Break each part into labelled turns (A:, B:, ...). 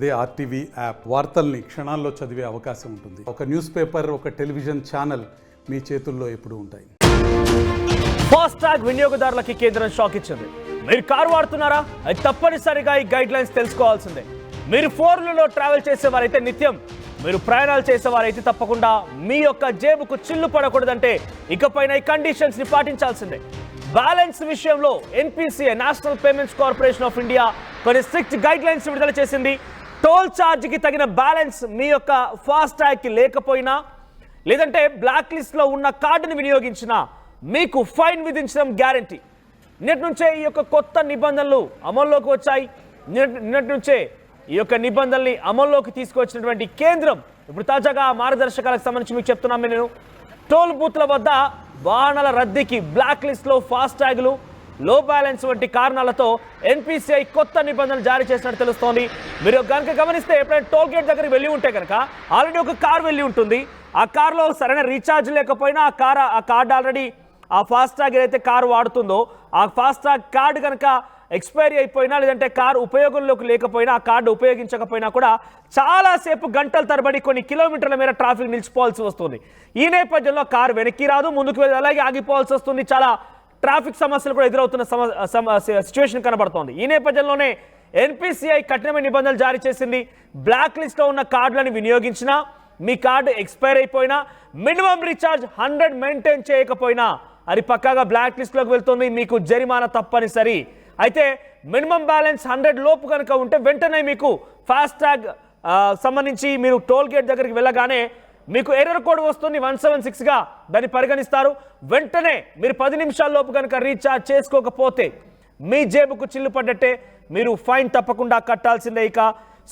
A: అదే RTV app వార్తల్ని క్షణాల్లో చదివే అవకాశం ఉంటుంది. ఒక న్యూస్ పేపర్, ఒక టెలివిజన్ ఛానల్ మీ చేతుల్లో ఎప్పుడూ ఉంటాయి.
B: ఫాస్టాగ్ వినియోగదారులకి కేంద్రం షాక్ ఇచ్చింది. మీరు కారు వాడుతున్నారా? అది తప్పనిసరిగా ఈ గైడ్ లైన్స్ తెలుసుకోవాల్సిందే. మీరు 4 ట్రావెల్ చేసేవారైతే నిత్యం, మీరు ప్రయాణాలు చేసేవారైతే తప్పకుండా మీ యొక్క జేబుకు చిల్లు పడకూడదంటే ఇకపైన ఈ కండిషన్స్ ని పాటించాల్సిందే. బ్యాలెన్స్ విషయంలో NPCI national payments corporation of India కొన్ని స్ట్రిక్ట్ గైడ్ లైన్స్ విడుదల చేసింది. టోల్ ఛార్జ్కి తగిన బ్యాలెన్స్ మీ యొక్క ఫాస్టాగ్కి లేకపోయినా, లేదంటే బ్లాక్ లిస్ట్లో ఉన్న కార్డుని వినియోగించినా మీకు ఫైన్ విధించడం గ్యారంటీ. నిన్నటి నుంచే ఈ యొక్క కొత్త నిబంధనలు అమల్లోకి వచ్చాయి. నిన్నటి నుంచే ఈ యొక్క నిబంధనల్ని అమల్లోకి తీసుకొచ్చినటువంటి కేంద్రం ఇప్పుడు తాజాగా మార్గదర్శకాలకు సంబంధించి మీకు చెప్తున్నాం. నేను టోల్ బూత్ల వద్ద వాహనాల రద్దీకి బ్లాక్ లిస్ట్లో ఫాస్టాగ్లు, లో బ్యాలెన్స్ వంటి కారణాలతో ఎన్పిసిఐ కొత్త నిబంధనలు జారీ చేసినట్టు తెలుస్తోంది. మీరు కనుక గమనిస్తే ఎప్పుడైనా టోల్ గేట్ దగ్గరికి వెళ్ళి ఉంటే కనుక ఆల్రెడీ ఒక కార్ వెళ్ళి ఉంటుంది. ఆ కార్లో సరైన రీఛార్జ్ లేకపోయినా ఆ కార్డు ఆల్రెడీ ఆ ఫాస్టాగ్ ఏదైతే కారు వాడుతుందో ఆ ఫాస్టాగ్ కార్డు కనుక ఎక్స్పైరీ అయిపోయినా, లేదంటే కారు ఉపయోగంలోకి లేకపోయినా, ఆ కార్డు ఉపయోగించకపోయినా కూడా చాలాసేపు గంటల తరబడి కొన్ని కిలోమీటర్ల మేర ట్రాఫిక్ నిలిచిపోవాల్సి వస్తుంది. ఈ నేపథ్యంలో కారు వెనక్కి రాదు, ముందుకు వెళ్ళి అలాగే ఆగిపోవాల్సి వస్తుంది. చాలా ట్రాఫిక్ సమస్యలు కూడా ఎదురవుతున్న సిచ్యువేషన్ కనబడుతోంది. ఈ నేపథ్యంలోనే ఎన్పిసిఐ కఠినమైన నిబంధనలు జారీ చేసింది. బ్లాక్ లిస్ట్లో ఉన్న కార్డులను వినియోగించినా, మీ కార్డు ఎక్స్పైర్ అయిపోయినా, మినిమం రీఛార్జ్ 100 మెయింటైన్ చేయకపోయినా అది పక్కాగా బ్లాక్ లిస్ట్లోకి వెళ్తుంది. మీకు జరిమానా తప్పనిసరి. అయితే మినిమం బ్యాలెన్స్ 100 లోపు కనుక ఉంటే వెంటనే మీకు ఫాస్టాగ్ సంబంధించి మీరు టోల్ గేట్ దగ్గరికి వెళ్ళగానే మీకు ఎర్రర్ కోడ్ వస్తుంది. 176గా దాన్ని పరిగణిస్తారు. వెంటనే మీరు 10 నిమిషాల లోపు కనుక రీఛార్జ్ చేసుకోకపోతే మీ జేబుకు చిల్లు పడ్డట్టే, మీరు ఫైన్ తప్పకుండా కట్టాల్సిందే. ఇక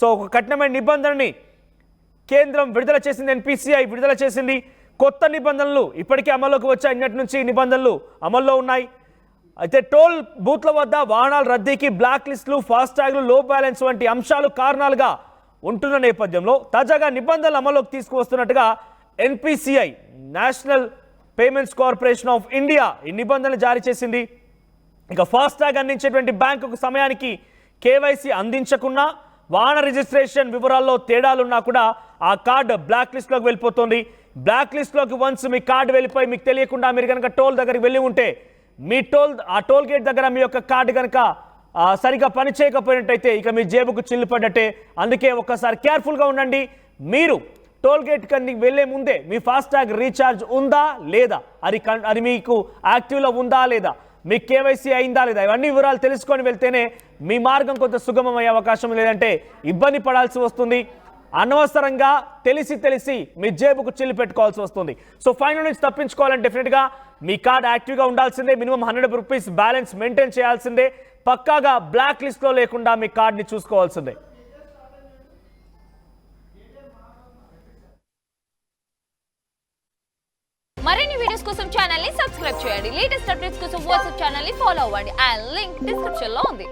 B: సో ఒక కఠినమైన నిబంధనని కేంద్రం విడుదల చేసింది, ఎన్పిసిఐ విడుదల చేసింది. కొత్త నిబంధనలు ఇప్పటికే అమల్లోకి వచ్చాయి. నిన్నటి నుంచి నిబంధనలు అమల్లో ఉన్నాయి. అయితే టోల్ బూత్ల వద్ద వాహనాల రద్దీకి బ్లాక్ లిస్టులు, ఫాస్టాగ్లు, లో బ్యాలెన్స్ వంటి అంశాలు కారణాలుగా ఉంటున్న నేపథ్యంలో తాజాగా నిబంధనలు అమల్లోకి తీసుకువస్తున్నట్టుగా NPCI national payments corporation of India ఈ నిబంధనలు జారీ చేసింది. ఇక ఫాస్టాగ్ అందించేటువంటి బ్యాంకుకు సమయానికి కేవైసీ అందించకున్నా, వాహన రిజిస్ట్రేషన్ వివరాల్లో తేడాలున్నా కూడా ఆ కార్డు బ్లాక్ లిస్ట్లోకి వెళ్ళిపోతుంది. బ్లాక్ లిస్ట్లోకి వన్స్ మీ కార్డు వెళ్ళిపోయి మీకు తెలియకుండా మీరు కనుక టోల్ దగ్గరికి వెళ్ళి ఉంటే ఆ టోల్ గేట్ దగ్గర మీ యొక్క కార్డు కనుక సరిగా పని చేయకపోయినట్టయితే ఇక మీ జేబుకు చిల్లు పడ్డట్టే. అందుకే ఒక్కసారి కేర్ఫుల్గా ఉండండి. మీరు టోల్ గేట్ కన్నీ వెళ్ళే ముందే మీ ఫాస్టాగ్ రీఛార్జ్ ఉందా లేదా, అది మీకు యాక్టివ్లో ఉందా లేదా, మీకు కేవైసీ అయిందా లేదా, ఇవన్నీ వివరాలు తెలుసుకొని వెళ్తేనే మీ మార్గం కొంత సుగమం అయ్యే అవకాశం, లేదంటే ఇబ్బంది పడాల్సి వస్తుంది. అనవసరంగా తెలిసి మీ జేబుకు చిల్లు పెట్టుకోవాల్సి వస్తుంది. సో ఫైన్ నుంచి తప్పించుకోవాలంటే డెఫినెట్గా మీ కార్డ్ యాక్టివ్గా ఉండాల్సిందే. మినిమం 100 రూపీస్ బ్యాలెన్స్ మెయింటైన్ చేయాల్సిందే. పక్కాగా బ్లాక్ లిస్ట్లో లేకుండా మీ కార్డ్ని చూసుకోవాల్సిందే.
C: మరిన్ని వీడియోస్ కోసం ఛానల్ ని సబ్స్క్రైబ్ చేయండి. లేటెస్ట్ అప్డేట్స్ కోసం వాట్సాప్ ఛానల్ ని ఫాలో అవ్వండి. ఆ లింక్ డిస్క్రిప్షన్ లో ఉంది.